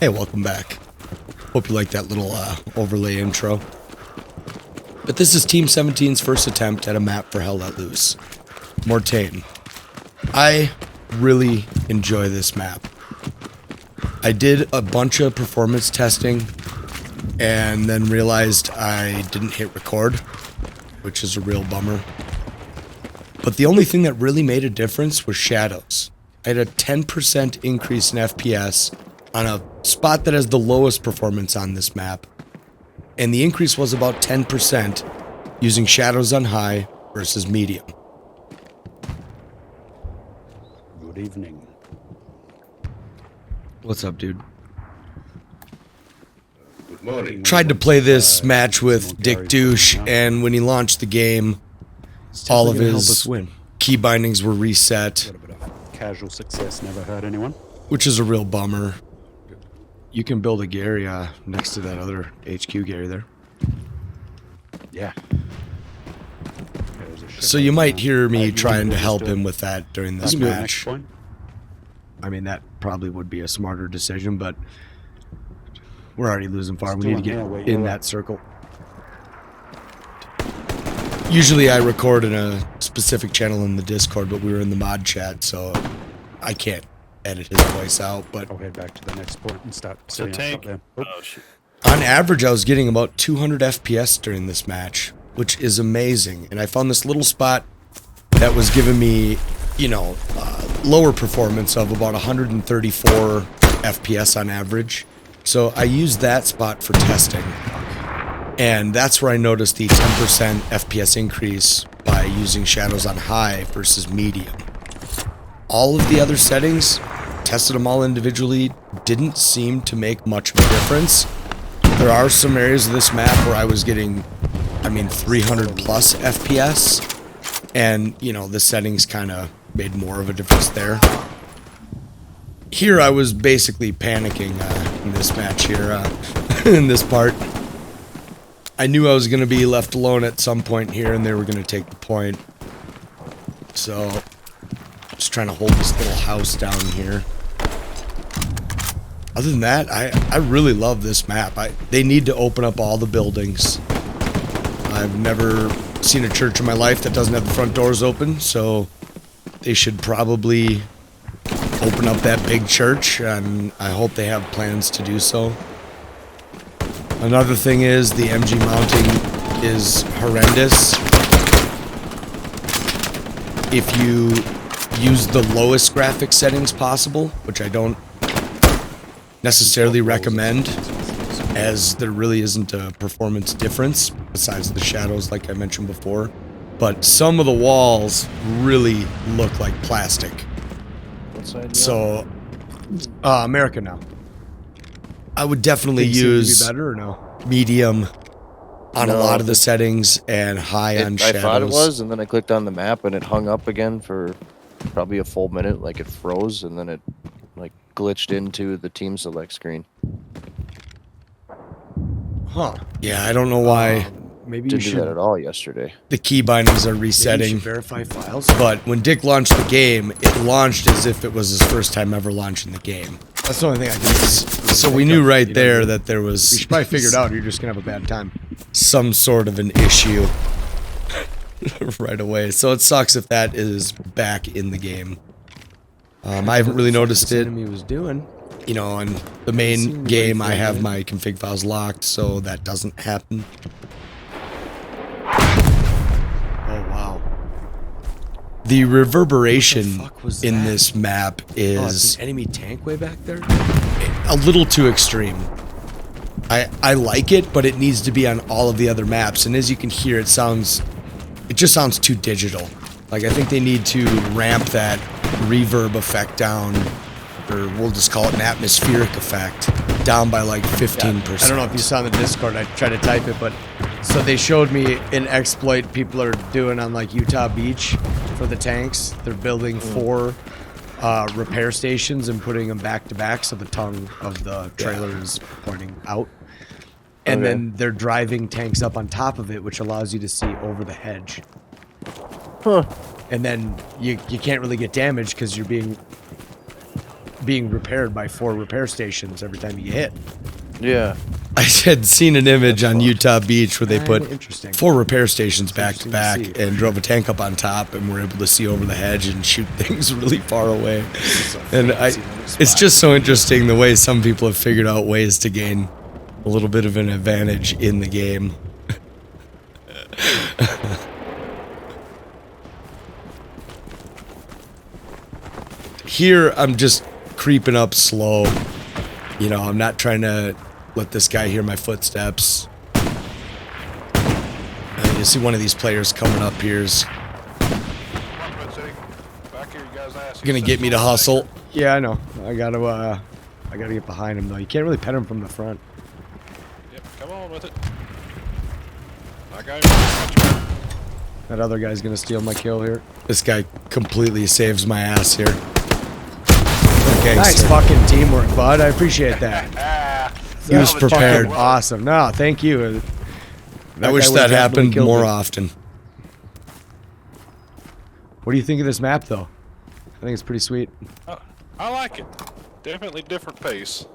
Hey, welcome back. Hope you like that little overlay intro. But this is Team17's first attempt at a map for Hell Let Loose. Mortain. I really enjoy this map. I did a bunch of performance testing and then realized I didn't hit record, which is a real bummer. But the only thing that really made a difference was shadows. I had a 10% increase in FPS on a spot that has the lowest performance on this map. And the increase was about 10% using shadows on high versus medium. Good evening. What's up, dude? Good morning. Tried to play this match with Dick Douche, and when he launched the game, all of his key bindings were reset, A bit of casual success never hurt anyone. which is a real bummer. You can build a Gary next to that other HQ Gary there. Yeah. So you might hear me trying to help him with that during this match. I mean, that probably would be a smarter decision, but we're already losing far. We need to get in that circle. Usually I record in a specific channel in the Discord, but we were in the mod chat, so I can't edit his voice out. But I'll head back to the next point and start setting up there. Oh, shit. on average, I was getting about 200 FPS during this match, which is amazing. And I found this little spot that was giving me, you know, lower performance of about 134 FPS on average. So I used that spot for testing. And that's where I noticed the 10% FPS increase by using shadows on high versus medium. All of the other settings, tested them all individually, didn't seem to make much of a difference. There are some areas of this map where I was getting, 300 plus FPS. And, you know, the settings kind of made more of a difference there. Here I was basically panicking in this match here, in this part. I knew I was going to be left alone at some point here, and they were going to take the point. So, just trying to hold this little house down here. Other than that, I really love this map. They need to open up all the buildings. I've never seen a church in my life that doesn't have the front doors open, so they should probably open up that big church, and I hope they have plans to do so. Another thing is the MG mounting is horrendous. If you use the lowest graphics settings possible, which I don't necessarily recommend, as there really isn't a performance difference besides the shadows like I mentioned before. But some of the walls really look like plastic. What side So, America now. I would definitely use better or no? medium on a No. lot of the settings and high on I shadows. thought it was, and then I clicked on the map, and it hung up again for probably a full minute. Like it froze, and then it like glitched into the team select screen. Huh. Yeah, I don't know why Maybe you Didn't do that should. at all yesterday. the key bindings are Maybe you resetting. should verify files. But when Dick launched the game, it launched as if it was his first time ever launching the game. That's the only thing I can do. So we knew right there that there was You should probably figure it out. Or you're just gonna have a bad time. some sort of an issue right away. So it sucks if that is back in the game. I haven't really noticed it. Enemy was doing. You know, on the main game, I have my config files locked, so that doesn't happen. Oh wow. The reverberation What the fuck was in that? this map Oh, it's is an enemy tank way back there. a little too extreme. I like it, but it needs to be on all of the other maps. And as you can hear, it just sounds too digital. Like, I think they need to ramp that reverb effect down, or we'll just call it an atmospheric effect, down by like 15%. I don't know if you saw in the Discord. I tried to type it, but so they showed me an exploit people are doing on like Utah Beach for the tanks. They're building 4 repair stations and putting them back to back, so the tongue of the trailer is pointing out. And Okay. then they're driving tanks up on top of it, which allows you to see over the hedge. Huh. And then you can't really get damaged because you're being being repaired by 4 repair stations every time you hit. Yeah. I had seen an image on Utah Beach where they put Interesting. 4 repair stations back to interesting back to see. and drove a tank up on top and were able to see over the hedge and shoot things really far away. And it's just so interesting the way some people have figured out ways to gain a little bit of an advantage in the game. Here, I'm just creeping up slow. You know, I'm not trying to let this guy hear my footsteps. You see one of these players coming up here's gonna get me to hustle. Yeah, I know. I gotta get behind him though. You can't really pet him from the front. Yep, come on with it. I got him. That other guy's gonna steal my kill here. This guy completely saves my ass here. Nice fucking teamwork, bud. I appreciate that. He was prepared. Awesome. No, thank you. I wish that happened more often. What do you think of this map, though? I think it's pretty sweet. I like it. Definitely different pace.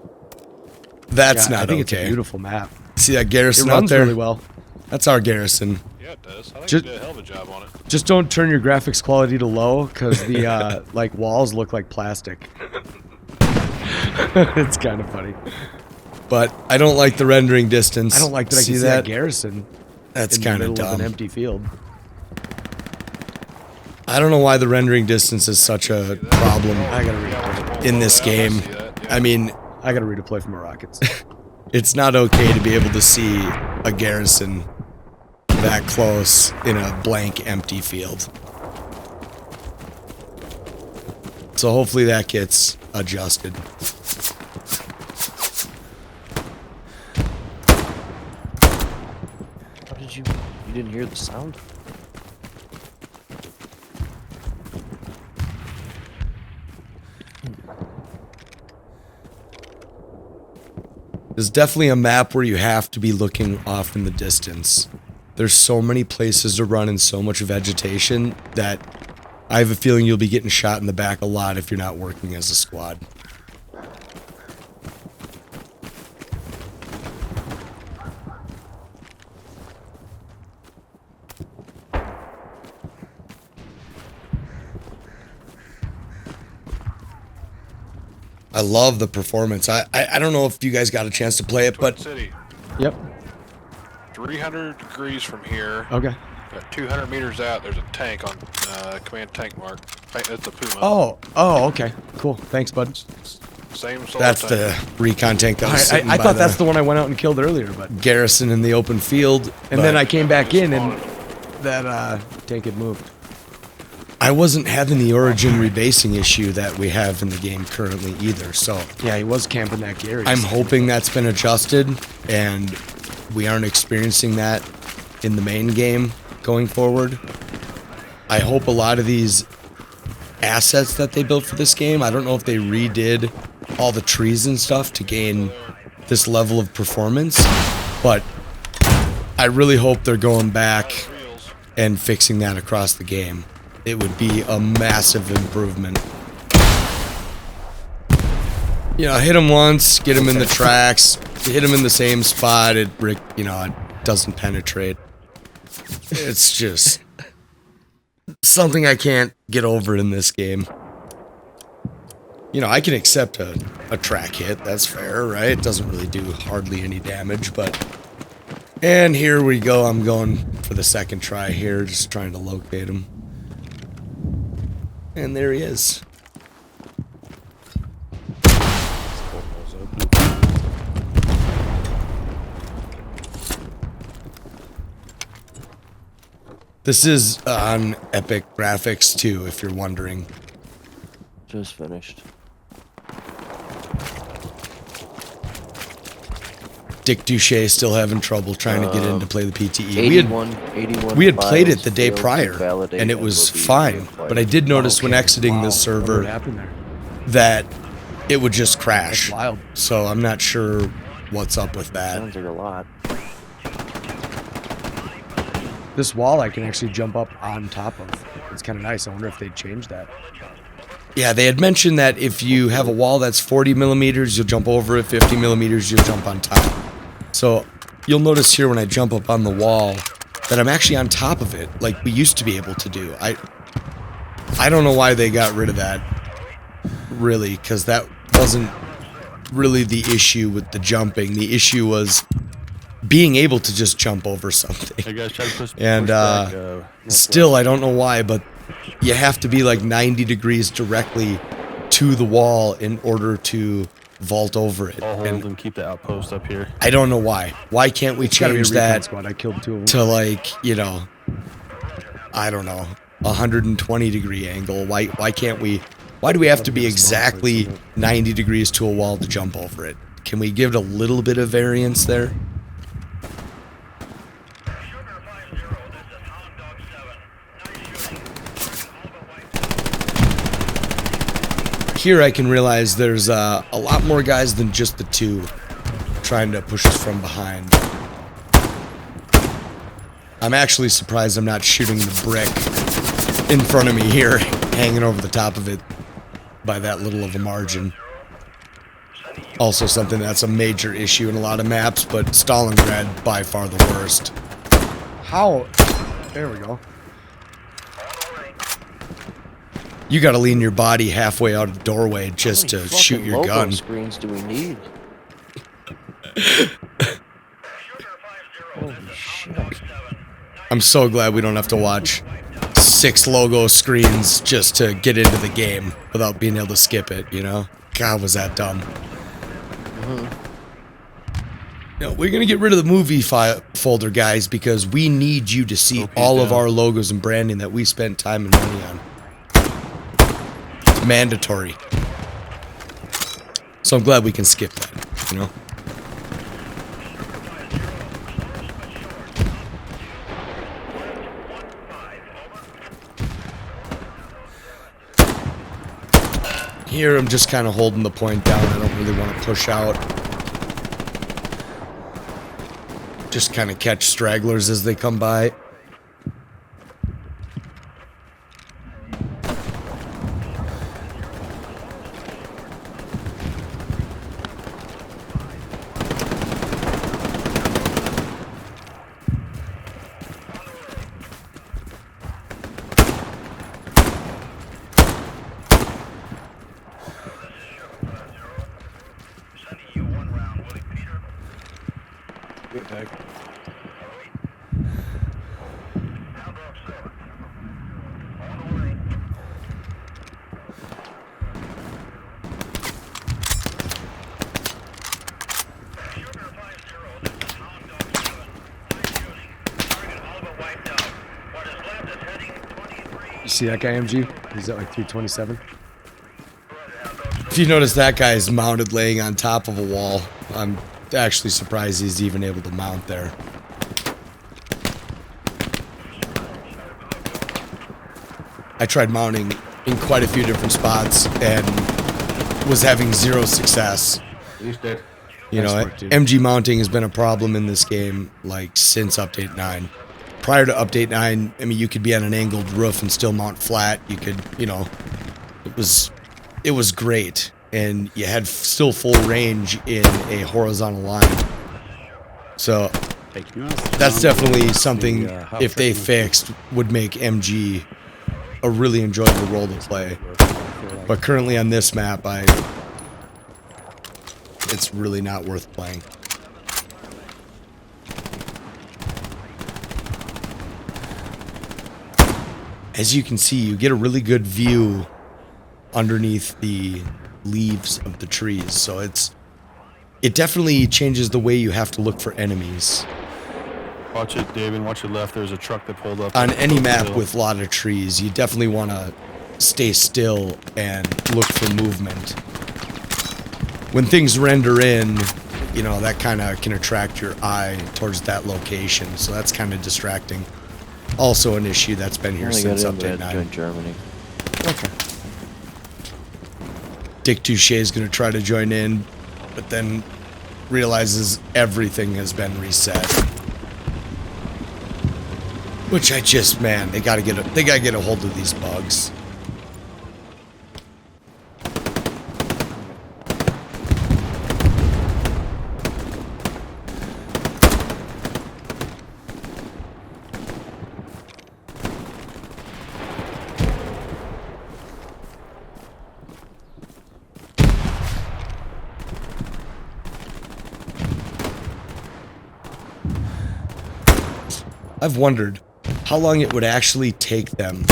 That's Yeah, not I think okay. it's a beautiful map. See that It garrison out runs there? really well. That's our garrison. Yeah, it does. I think Just- you did a hell of a job on it. Just don't turn your graphics quality to low, because the like walls look like plastic. It's kind of funny. But I don't like the rendering distance. I don't like that I can see that garrison. That's in the kind of middle of dumb. an empty field. I don't know why the rendering distance is such a problem I gotta redeploy. in this game. I mean, I gotta redeploy from the rockets. it's not okay to be able to see a garrison that close in a blank, empty field. So hopefully that gets adjusted. How did you didn't hear the sound? There's definitely a map where you have to be looking off in the distance. There's so many places to run and so much vegetation that I have a feeling you'll be getting shot in the back a lot if you're not working as a squad. I love the performance. I don't know if you guys got a chance to play it, Twin but City, Yep. 300 degrees from here. Okay. About 200 meters out, there's a tank on command tank mark. It's a Puma. Oh, okay. Cool. Thanks, bud. Same solar that's tank. the recon tank that was sitting I by thought that's the one I went out and killed earlier, but garrison in the open field. and then but I came back in and that tank had moved. I wasn't having the origin rebasing issue that we have in the game currently either, so Yeah, he was camping that Gary. I'm hoping that's been adjusted and we aren't experiencing that in the main game going forward. I hope a lot of these assets that they built for this game, I don't know if they redid all the trees and stuff to gain this level of performance, but I really hope they're going back and fixing that across the game. It would be a massive improvement. You know, hit him once, get him in the tracks, hit him in the same spot, it doesn't penetrate. It's just something I can't get over in this game. You know, I can accept a track hit, that's fair, right? It doesn't really do hardly any damage, but... And here we go, I'm going for the second try here, just trying to locate him. And there he is. This is on Epic Graphics too, if you're wondering. Just finished. Dick Duche still having trouble trying to get in to play the PTE. 81 We had played it the files day failed to prior, validate and it was will be fine. reapplied. But I did notice when exiting the What server happened there? that it would just crash. Wild. So I'm not sure what's up with that. Sounds like a lot. This wall I can actually jump up on top of. It's kind of nice. I wonder if they changed that. Yeah, they had mentioned that if you have a wall that's 40 millimeters, you'll jump over it. 50 millimeters, you'll jump on top. So you'll notice here when I jump up on the wall that I'm actually on top of it, like we used to be able to do. I don't know why they got rid of that, really, because that wasn't really the issue with the jumping. The issue was being able to just jump over something. Hey guys, try to push And back, still, I don't know why, but you have to be like 90 degrees directly to the wall in order to vault over it. I'll hold and keep the outpost up here. I don't know why. Why can't we change that Squad. I killed 2 of them. to like, you know, I don't know, 120 degree angle? Why can't we? Why do we have to be exactly 90 degrees to a wall to jump over it? Can we give it a little bit of variance there? Here I can realize there's a lot more guys than just the 2 trying to push us from behind. I'm actually surprised I'm not shooting the brick in front of me here, hanging over the top of it by that little of a margin. Also something that's a major issue in a lot of maps, but Stalingrad by far the worst. How? There we go. You gotta lean your body halfway out of the doorway just to shoot your logo gun. screens do we need? Holy shit. I'm so glad we don't have to watch 6 logo screens just to get into the game without being able to skip it, you know? God, was that dumb. No, we're gonna get rid of the movie folder, guys, because we need you to see all of our logos and branding that we spent time and money on. It's mandatory. So I'm glad we can skip that, you know? Here I'm just kind of holding the point down. I don't really want to push out. Just kind of catch stragglers as they come by. You see that guy, MG? He's at like 327. If you notice, that guy is mounted laying on top of a wall. I'm actually surprised he's even able to mount there. I tried mounting in quite a few different spots and was having 0 success. He's dead. You know, MG mounting has been a problem in this game, like, since Update 9. Prior to Update 9, I mean, you could be on an angled roof and still mount flat. You could, you know, it was great. And you had still full range in a horizontal line. So, that's definitely something, if they fixed, would make MG a really enjoyable role to play. But currently on this map, it's really not worth playing. As you can see, you get a really good view underneath the leaves of the trees, so it definitely changes the way you have to look for enemies. Watch it, David. Watch your left. There's a truck that pulled up. On any map with a lot of trees, you definitely want to stay still and look for movement. When things render in, you know, that kind of can attract your eye towards that location, so that's kind of distracting. Also an issue that's been here since Update 9. Germany. Okay. Dick Touche is going to try to join in, but then realizes everything has been reset. Which I just, man, they gotta get a hold of these bugs. I've wondered how long it would actually take them,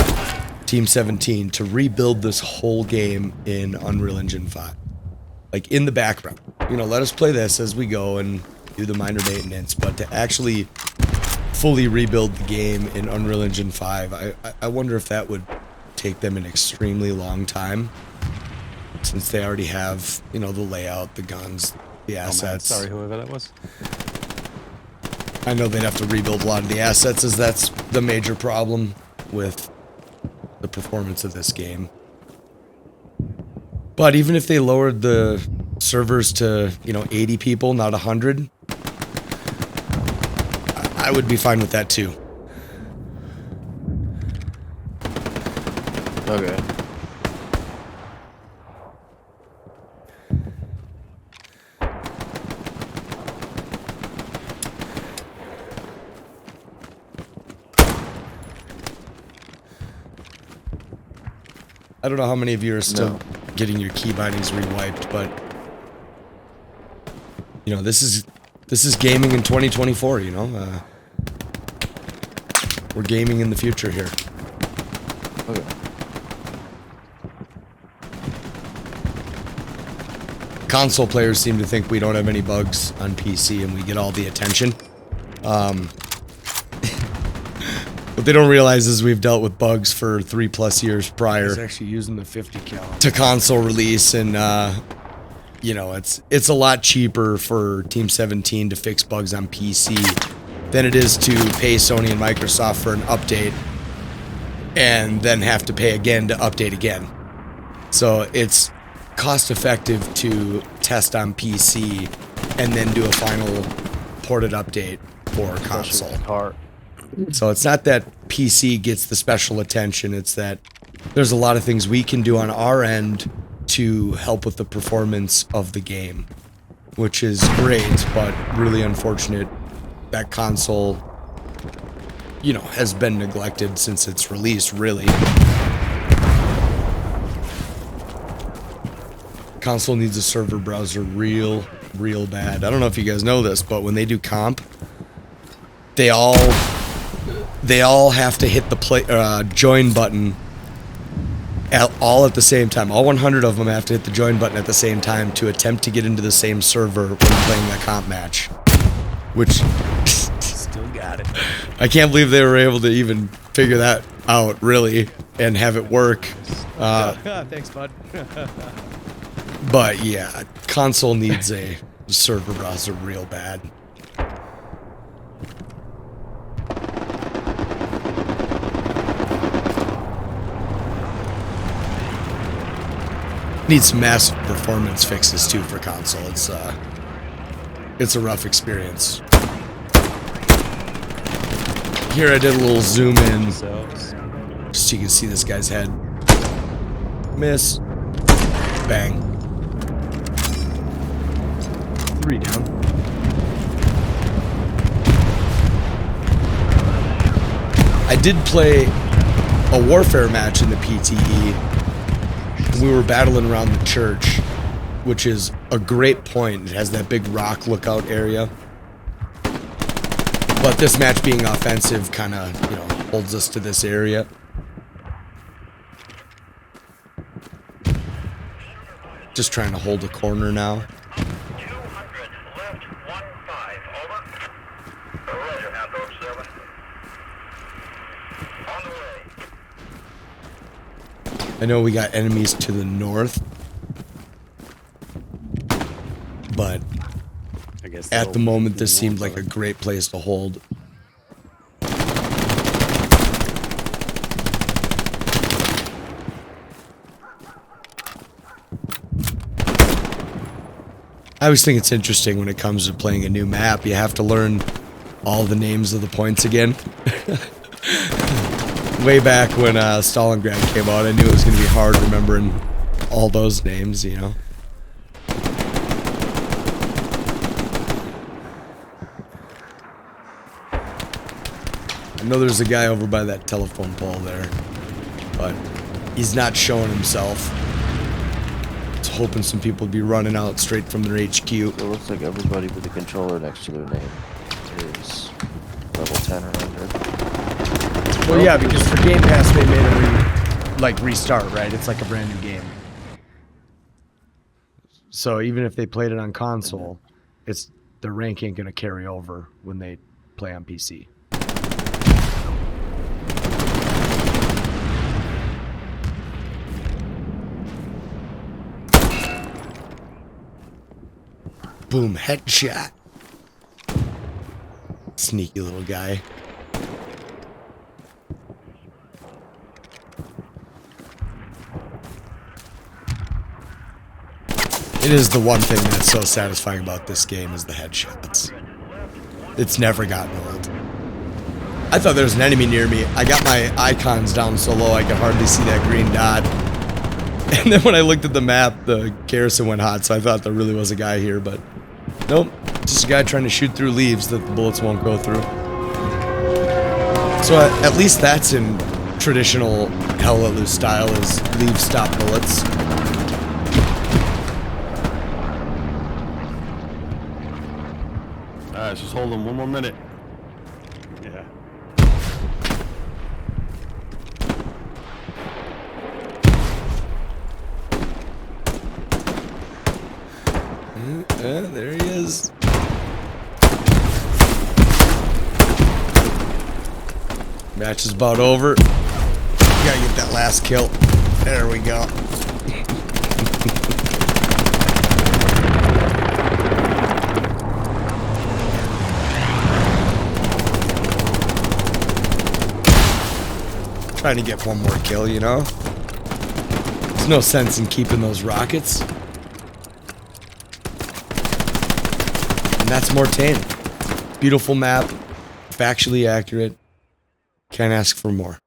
Team 17, to rebuild this whole game in Unreal Engine 5. Like, in the background. You know, let us play this as we go and do the minor maintenance, but to actually fully rebuild the game in Unreal Engine 5, I wonder if that would take them an extremely long time, since they already have, you know, the layout, the guns, the assets. Sorry, whoever that was. I know they'd have to rebuild a lot of the assets, as that's the major problem with the performance of this game. But even if they lowered the servers to, you know, 80 people, not 100, I would be fine with that too. Okay. I don't know how many of you are still getting your key bindings rewiped, but you know, this is gaming in 2024, you know? We're gaming in the future here. Okay. Console players seem to think we don't have any bugs on PC and we get all the attention. What they don't realize is we've dealt with bugs for 3+ years prior. He's actually using the 50 cal. To console release, and you know, it's a lot cheaper for Team 17 to fix bugs on PC than it is to pay Sony and Microsoft for an update and then have to pay again to update again. So it's cost effective to test on PC and then do a final ported update for console. So it's not that PC gets the special attention, it's that there's a lot of things we can do on our end to help with the performance of the game, which is great, but really unfortunate that console, you know, has been neglected since its release, really. Console needs a server browser real bad. I don't know if you guys know this, but when they do comp, they all have to hit the join button all at the same time. All 100 of them have to hit the join button at the same time to attempt to get into the same server when playing a comp match. Which Still got it. I can't believe they were able to even figure that out, really, and have it work. Thanks, bud. But yeah, console needs a server browser real bad. Needs some massive performance fixes too for console. It's a rough experience. Here I did a little zoom in, just so you can see this guy's head. Miss. Bang. 3 down. I did play a warfare match in the PTE. We were battling around the church, which is a great point. It has that big rock lookout area. But this match being offensive kind of, you know, holds us to this area. Just trying to hold a corner now. 200 left, 1-5, over. Roger, now go 7. On the way. I know we got enemies to the north, but I guess at the moment this seemed like a great place to hold. I always think it's interesting when it comes to playing a new map. You have to learn all the names of the points again. Way back when Stalingrad came out, I knew it was going to be hard remembering all those names, you know. I know there's a guy over by that telephone pole there, but he's not showing himself. It's hoping some people would be running out straight from their HQ. It looks like everybody with a controller next to their name is level 10 or under. Well, yeah, because for Game Pass they made it restart, right? It's like a brand new game. So even if they played it on console, it's their rank ain't gonna carry over when they play on PC. Boom, headshot. Sneaky little guy. It is the one thing that's so satisfying about this game is the headshots. It's never gotten old. I thought there was an enemy near me. I got my icons down so low I could hardly see that green dot. And then when I looked at the map, the garrison went hot, so I thought there really was a guy here, but nope. Just a guy trying to shoot through leaves that the bullets won't go through. So at least that's in traditional Hell Let Loose style, is leave stop bullets. Alright, just hold him one more minute. Yeah. There he is. Match is about over. Gotta get that last kill. There we go. Trying to get one more kill, you know? There's no sense in keeping those rockets. And that's Mortain. Beautiful map. Factually accurate. Can't ask for more.